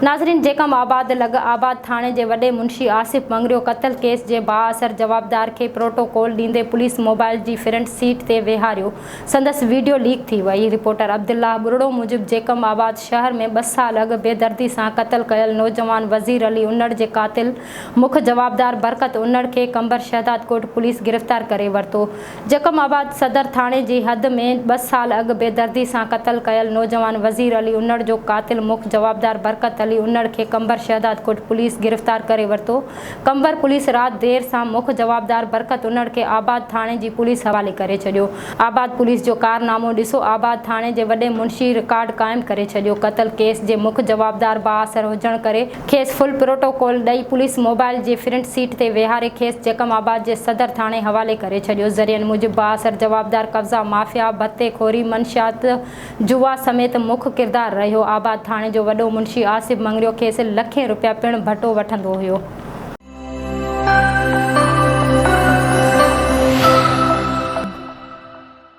नाज़रीन, जेकम आबाद लॻ आबाद थाणे जे वॾे मुंशी आसिफ मंगरियो क़त्ल केस जे बाअसर जवाबदार खे प्रोटोकॉल ॾींदे पुलिस मोबाइल जी फ्रंट सीट ते वेहारियो। संदसि वीडियो लीक थी वई। रिपोर्टर अब्दुल्लाह बुरड़ो मूजिब जेकम आबाद शहर में 2 साल अॻु बेदर्दी सां क़त्ल कयल नौजवान वज़ीर अली उन्नड़ जे क़ातिल मुख्य जवाबदार बरकत उन्नड़ खे कंबर शहदाद कोट पुलिस गिरफ़्तार करे वरितो। जेकम आबाद सदर थाणे जी हद में 2 साल अॻु बेदर्दी सां क़त्ल कयल नौजवान वज़ीर अली उन्नड़ जो क़ातिल मुख्य जवाबदार बरकत अली उन्नड़ खे कंबर शहदाद कोट पुलिस गिरफ़्तार करे वरितो। कंबर पुलिस रात देर सां मुख्य जवाबदार बरकत उन्नड़ खे आबाद थाणे जी पुलिस हवाले करे छॾियो। आबाद पुलिस जो कारनामो ॾिसो। आबाद थाणे जे वॾे मुंशी रिकॉर्ड क़ाइमु करे छॾियो। क़त्ल केस जे मुख्य जवाबदार बाअसर हुजण करे खेसि फुल प्रोटोकॉल ॾेई पुलिस मोबाइल जे फ्रंट सीट ते वेहारे खेसि जेकम आबाद जे सदर थाणे हवाले करे छॾियो। ज़रियनि मूजिब बाअसर जवाबदार कब्ज़ा माफ़िया भत्तेखोरी मंशियात जुआ समेत मुख्य किरदार रहियो। आबाद थाणे जो वॾो मुंशी आसिफ मंगरियो खेसि लखें रुपया पिणु भटो वठंदो हुयो।